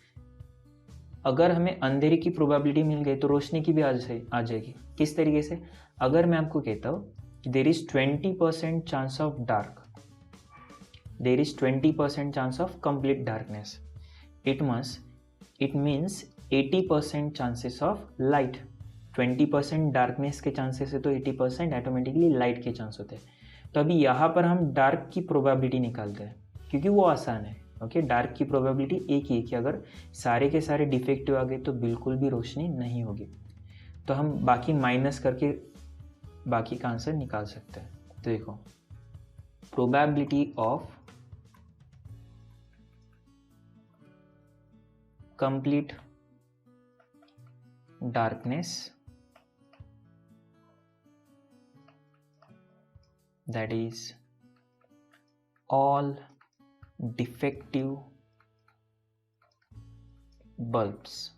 अगर हमें अंधेरे की प्रोबेबिलिटी मिल गई तो रोशनी की भी आ जाएगी। किस तरीके से? अगर मैं आपको कहता हूँ कि there is 20% chance of dark, there is 20% chance of complete darkness, it means 80% chances of light. 20% darkness के चांसेस है तो 80% ऑटोमेटिकली लाइट के चांस होते हैं। तो अभी यहाँ पर हम डार्क की प्रोबेबिलिटी निकालते हैं क्योंकि वो आसान है। ओके, डार्क की प्रोबेबिलिटी एक ही है कि अगर सारे के सारे डिफेक्टिव आ गए तो बिल्कुल भी रोशनी नहीं होगी। तो हम बाकी माइनस करके बाकी का आंसर निकाल सकते हैं। तो देखो, probability of complete darkness, that is all defective bulbs,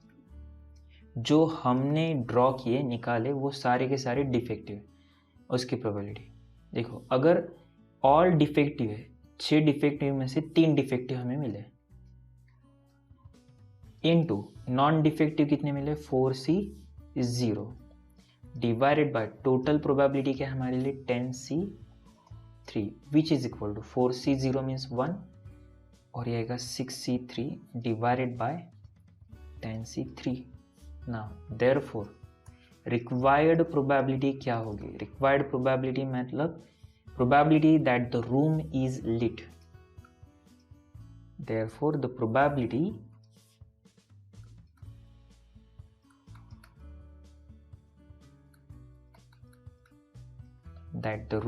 जो हमने ड्रॉ किए निकाले वो सारे के सारे डिफेक्टिव, उसकी प्रोबेबिलिटी देखो। अगर ऑल डिफेक्टिव है, 6 डिफेक्टिव में से 3 डिफेक्टिव हमें मिले, इनटू नॉन डिफेक्टिव कितने मिले? 4C0 divided by total probability क्या है हमारे लिए? 10C3 which is equal to 4C0 means 1 और ये आएगा 6C3 डिवाइडेड बाय 10C3। Now therefore required probability क्या होगी? रिक्वायर्ड प्रोबेबिलिटी मतलब probability that the room is lit. Therefore the probability that the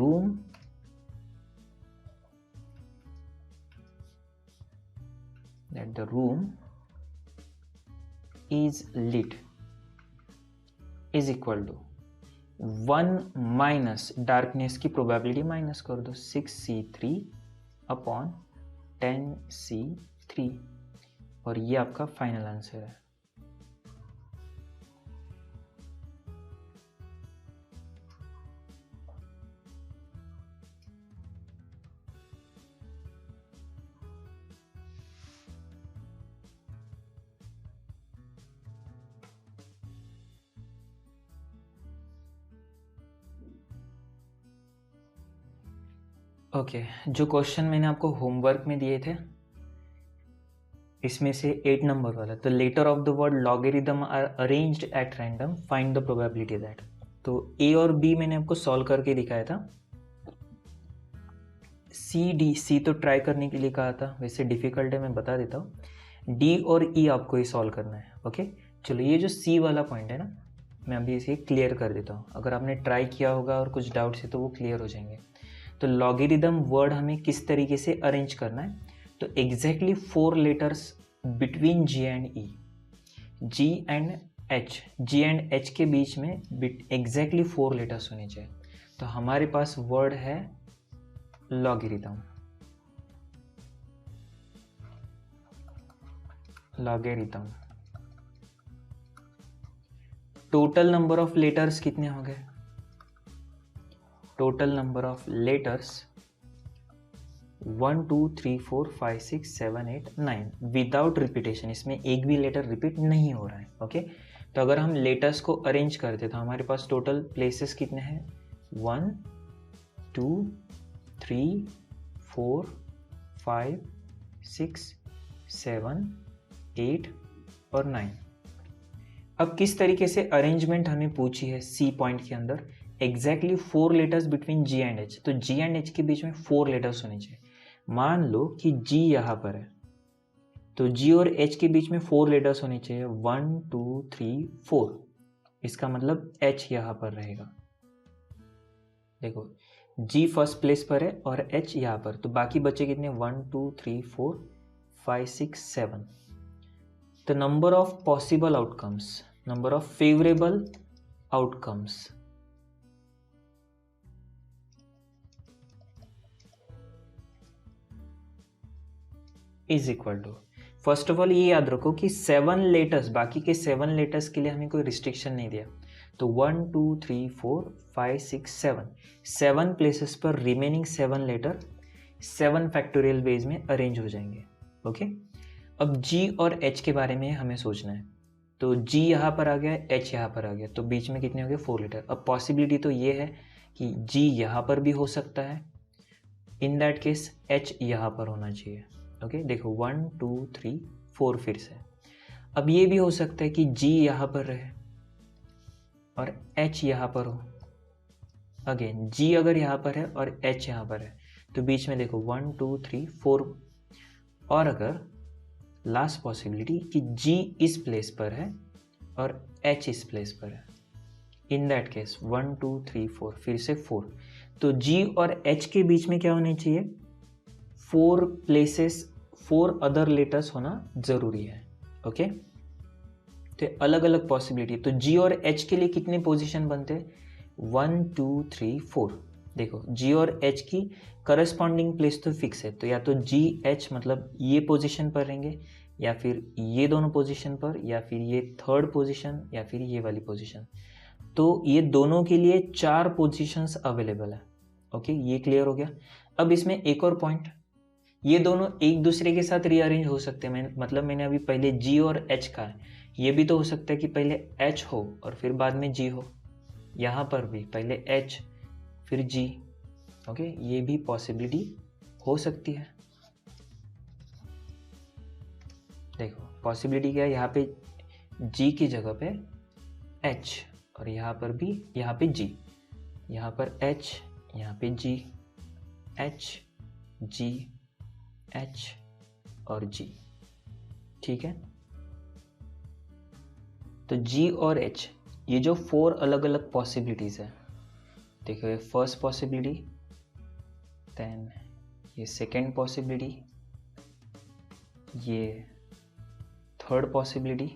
room is lit is equal to 1 minus darkness की probability minus कर दो, 6C3 अपॉन 10C3 और ये आपका final answer है। ओके, जो क्वेश्चन मैंने आपको होमवर्क में दिए थे इसमें से 8 नंबर वाला, तो letter of the word logarithm are arranged at random, find the probability that. तो ए और बी मैंने आपको सॉल्व करके दिखाया था। सी तो ट्राई करने के लिए कहा था, वैसे डिफिकल्ट है, मैं बता देता हूँ। डी और ई आपको ही सॉल्व करना है। ओके, चलो ये जो सी वाला पॉइंट है ना, मैं अभी इसे क्लियर कर देता हूँ। अगर आपने ट्राई किया होगा और कुछ डाउट्स है तो वो क्लियर हो जाएंगे। तो लॉगरिदम वर्ड हमें किस तरीके से अरेंज करना है? तो exactly 4 letters between G and E, G and H के बीच में एग्जैक्टली 4 लेटर्स होने चाहिए। तो हमारे पास वर्ड है logarithm. Total number of letters कितने हो गए? Total number of letters 1 2 3 4 5 6 7 8 9 without repetition, इसमें एक भी लेटर रिपीट नहीं हो रहा है। ओके, तो अगर हम लेटर्स को अरेंज करते तो हमारे पास टोटल प्लेसेस कितने हैं? 1 2 3 4 5 6 7 8 और 9। अब किस तरीके से अरेंजमेंट हमें पूछी है सी पॉइंट के अंदर? Exactly 4 letters between G and H, तो जी एंड एच के बीच में 4 लेटर्स होने चाहिए। मान लो कि जी यहाँ पर है, तो जी और एच के बीच में 4 लेटर्स होने चाहिए, 1 2 3 4। इसका मतलब एच यहाँ पर रहेगा। देखो, जी फर्स्ट प्लेस पर है और एच यहाँ पर, तो बाकी बचे कितने? 1 2 3 4 5 6 7। The number of possible outcomes, number of favourable outcomes is equal to, first of all ये याद रखो कि 7 लेटर्स, बाकी के 7 लेटर्स के लिए हमें कोई रिस्ट्रिक्शन नहीं दिया। तो 1 2 3 4 5 6 7 प्लेसेस पर रिमेनिंग 7 लेटर 7 फैक्टोरियल वेज में अरेंज हो जाएंगे। ओके, अब जी और एच के बारे में हमें सोचना है। तो जी यहाँ पर आ गया, एच यहाँ पर आ गया, तो बीच में कितने हो गए 4 लेटर। अब पॉसिबिलिटी तो ये है कि जी यहाँ पर भी हो सकता है, इन दैट केस एच यहाँ पर होना चाहिए। ओके, देखो 1 2 3 4 फिर से। अब ये भी हो सकता है कि जी यहाँ पर रहे और एच यहाँ पर हो। अगेन जी अगर यहाँ पर है और एच यहाँ पर है तो बीच में देखो 1 2 3 4। और अगर लास्ट पॉसिबिलिटी कि जी इस प्लेस पर है और एच इस प्लेस पर है, इन दैट केस 1 2 3 4 फिर से 4। तो जी और एच के बीच में क्या होने चाहिए, 4 प्लेसेस, 4 अदर लेटर्स होना जरूरी है। ओके, तो अलग अलग पॉसिबिलिटी। तो जी और एच के लिए कितने पोजीशन बनते हैं, 1 2 3 4। देखो जी और एच की करस्पॉन्डिंग प्लेस तो फिक्स है, तो या तो जी एच मतलब ये पोजीशन पर रहेंगे, या फिर ये दोनों पोजीशन पर, या फिर ये थर्ड पोजीशन, या फिर ये वाली पोजीशन। तो ये दोनों के लिए 4 पोजीशंस अवेलेबल है। ओके, ये क्लियर हो गया। अब इसमें एक और पॉइंट, ये दोनों एक दूसरे के साथ रीअरेंज हो सकते हैं। मतलब मैंने अभी पहले जी और एच का है, ये भी तो हो सकता है कि पहले एच हो और फिर बाद में जी हो। यहाँ पर भी पहले एच फिर जी। ओके, ये भी पॉसिबिलिटी हो सकती है। देखो पॉसिबिलिटी क्या है, यहाँ पे जी की जगह पे एच और यहाँ पर भी, यहाँ पे जी, यहाँ पर एच, यहाँ पे जी, एच जी एच और जी। ठीक है, तो जी और एच ये जो 4 अलग अलग पॉसिबिलिटीज है, देखो ये फर्स्ट पॉसिबिलिटी, देन ये सेकेंड पॉसिबिलिटी, ये थर्ड पॉसिबिलिटी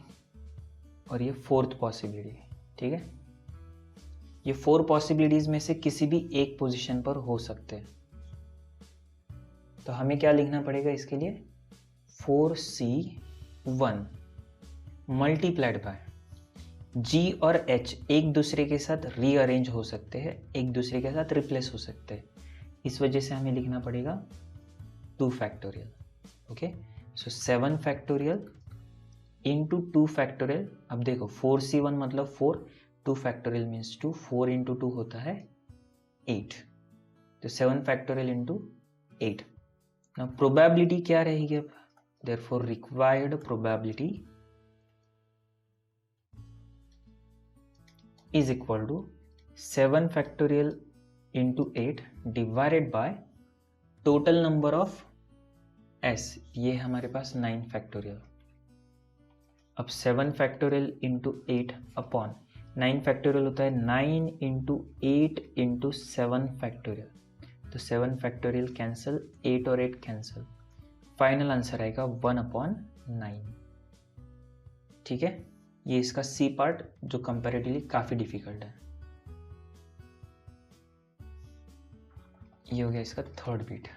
और ये फोर्थ पॉसिबिलिटी। ठीक है, ये 4 पॉसिबिलिटीज में से किसी भी एक पोजीशन पर हो सकते हैं। तो हमें क्या लिखना पड़ेगा इसके लिए, 4C1 मल्टीप्लाइड बाय जी और एच एक दूसरे के साथ रीअरेंज हो सकते हैं, एक दूसरे के साथ रिप्लेस हो सकते हैं। इस वजह से हमें लिखना पड़ेगा 2 फैक्टोरियल। ओके, सो 7 फैक्टोरियल इंटू 2 फैक्टोरियल। अब देखो 4C1 मतलब 4, 2 फैक्टोरियल मीन्स 2, 4 इंटू 2 होता है 8, तो 7 फैक्टोरियल इंटू 8। ना प्रोबेबिलिटी क्या रहेगी अब, therefore required probability is equal to 7 factorial into 8 divided by total number of s, ये हमारे पास 9 फैक्टोरियल। अब 7 फैक्टोरियल इंटू 8 अपॉन 9 फैक्टोरियल होता है 9 इंटू 8 इंटू 7 फैक्टोरियल, तो 7 फैक्टोरियल कैंसिल, 8 और 8 कैंसिल, फाइनल आंसर आएगा 1/9। ठीक है, ये इसका सी पार्ट जो कंपैरेटिवली काफी डिफिकल्ट है। ये हो गया इसका थर्ड बीट।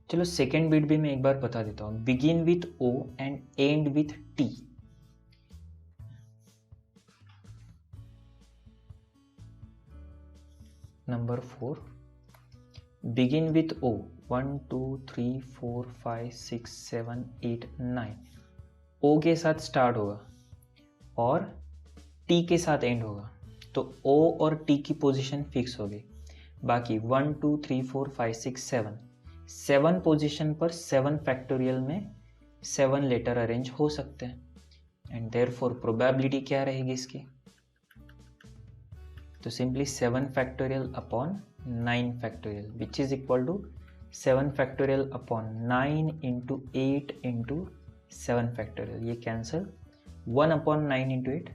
चलो सेकेंड बीट भी मैं एक बार बता देता हूं, begin with O and end with T. Number 4, begin with O, 1 2 3 4 5 6 7 8 9, O के साथ स्टार्ट होगा और टी के साथ एंड होगा, तो ओ और टी की पोजीशन फिक्स हो गई। बाकी 1 2 3 4 5 6 7, 7 पोजीशन पर 7 फैक्टोरियल में 7 लेटर अरेंज हो सकते हैं, एंड देयरफॉर प्रोबेबिलिटी क्या रहेगी इसकी, तो simply 7 factorial upon 9 factorial which is equal to 7 factorial upon 9 into 8 into 7 factorial, ये cancel, 1/9 into 8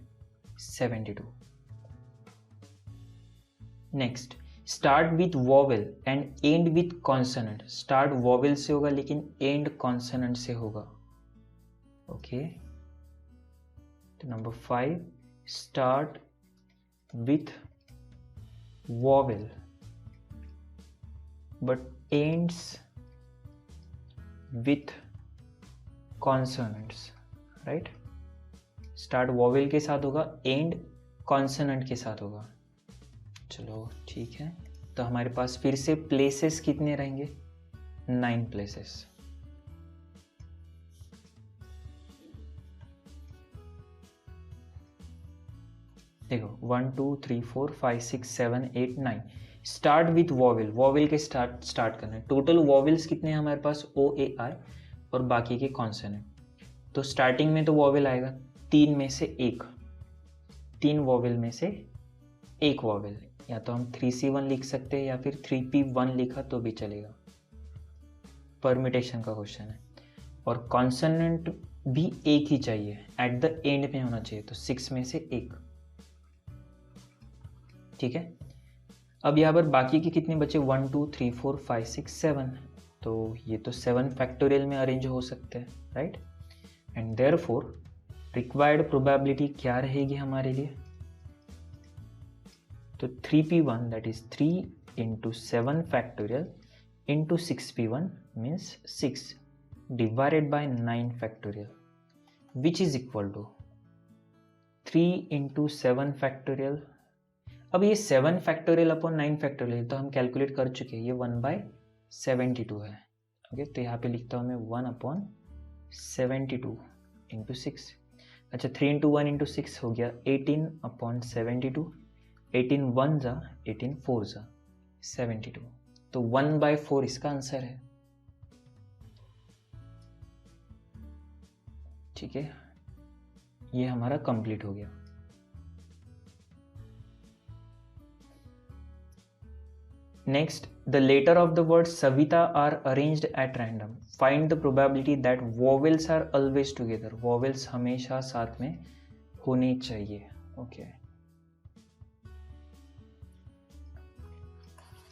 72। Next, start with vowel and end with consonant. Start vowel से होगा लेकिन एंड कॉन्सोनेंट से होगा। ओके, तो number 5, start with vowel but ends with consonants, right. Start vowel के साथ होगा, एंड कॉन्सोनेंट के साथ होगा। चलो ठीक है, तो हमारे पास फिर से प्लेसेस कितने रहेंगे? 9 प्लेसेस। देखो 1 2 3 4 5 6 7 8 9। स्टार्ट विथ वॉवेल, वॉवेल के स्टार्ट करना है। टोटल वॉवेल्स कितने हैं हमारे पास? ओ ए आई और बाकी के कॉन्सोनेंट। तो स्टार्टिंग में तो वॉवेल आएगा 3 में से एक, 3 वॉवेल में से एक वॉवेल, या तो हम 3C1 लिख सकते हैं या फिर 3P1 लिखा तो भी चलेगा, परमिटेशन का क्वेश्चन है। और कॉन्सोनेंट भी एक ही चाहिए, एट द एंड में होना चाहिए, तो 6 में से एक। ठीक है, अब यहाँ पर बाकी के कितने बचे? 1 2 3 4 5 6 7। तो ये तो 7 फैक्टोरियल में अरेंज हो सकते हैं, right. And therefore required probability क्या रहेगी हमारे लिए? तो 3P1 that is 3 into 7 factorial into 6P1 means 6 divided by 9 factorial, which is equal to 3 into 7 factorial. अब ये 7 फैक्टोरियल अपॉन 9 फैक्टोरियल तो हम कैलकुलेट कर चुके हैं, ये 1/72 है। ओके, तो यहाँ पे लिखता हूँ मैं 1/72 इंटू 6। अच्छा, 3 इंटू 1 इंटू 6 हो गया 18/72। 18 1 जा 18 4 जा 72, तो 1/4 इसका आंसर है। ठीक है, ये हमारा कंप्लीट हो गया। Next, the letter of the word Savita are arranged at random. Find the probability that vowels are always together. Vowels हमेशा साथ में होने चाहिए। Okay.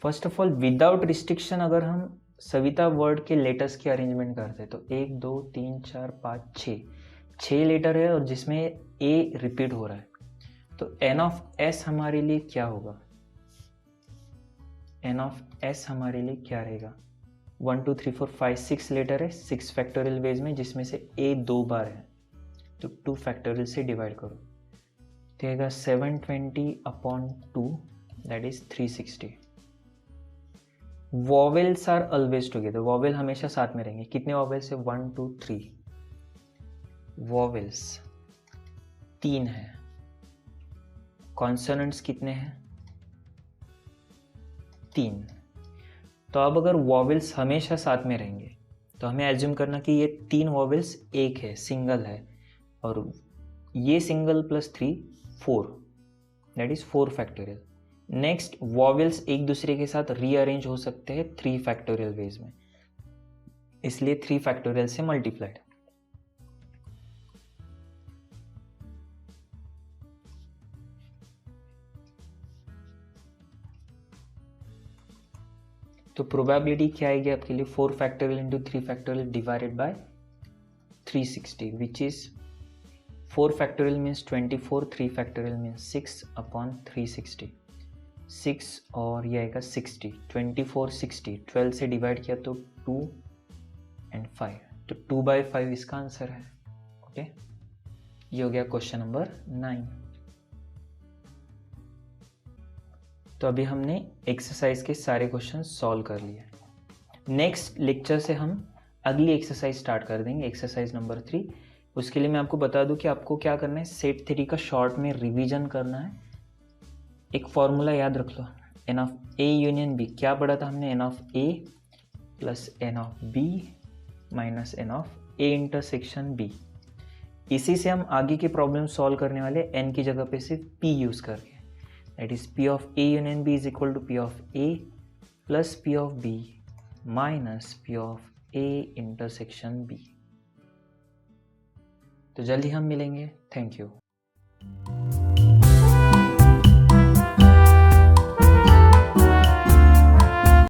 First of all, without restriction अगर हम सविता वर्ड के लेटर्स की अरेंजमेंट करते हैं तो 1 2 3 4 5 6 लेटर है और जिसमें ए रिपीट हो रहा है। तो एन ऑफ एस हमारे लिए क्या होगा? एन ऑफ एस हमारे लिए क्या रहेगा? 1 2 3 4 5 6 लेटर है, 6 फैक्टोरियल वेज में, जिसमें से ए 2 बार है, तो 2 फैक्टोरियल से डिवाइड करो, तो आएगा 720/2 that is 360। Vowels are always together, vowel हमेशा साथ में रहेंगे। कितने वॉवेल्स है? 1 2 3 वॉवेल्स 3 है। कॉन्सोनेंट्स कितने हैं? 3। तो अब अगर वॉवेल्स हमेशा साथ में रहेंगे तो हमें एज्यूम करना कि ये 3 वॉवेल्स एक है, सिंगल है, और ये single plus 3 4 that is 4 factorial. Next, vowels एक दूसरे के साथ रीअरेंज हो सकते हैं 3 फैक्टोरियल वेज में, इसलिए 3 फैक्टोरियल से मल्टीप्लाइड। तो प्रोबेबिलिटी क्या आएगी आपके लिए? 4 factorial into 3 factorial divided by 360, which is 4 factorial means 24, 3 factorial means 6/360। 6 और ये आएगा 60, 24 60, 12 से डिवाइड किया तो 2 एंड 5, तो 2/5 इसका आंसर है। ओके, ये हो गया क्वेश्चन नंबर 9। तो अभी हमने एक्सरसाइज के सारे क्वेश्चन सॉल्व कर लिए। नेक्स्ट लेक्चर से हम अगली एक्सरसाइज स्टार्ट कर देंगे, एक्सरसाइज नंबर 3। उसके लिए मैं आपको बता दूं कि आपको क्या करना है, सेट थ्योरी का शॉर्ट में रिवीजन करना है। एक फॉर्मूला याद रख लो, N of A union B. क्या पढ़ा था हमने? N of A plus N of B minus N of A intersection B. इसी से हम आगे के प्रॉब्लम सॉल्व करने वाले, एन की जगह पे सिर्फ पी यूज करके। That is P of A union B is equal to P of A plus P of B minus P of A intersection B। तो जल्दी हम मिलेंगे। Thank you.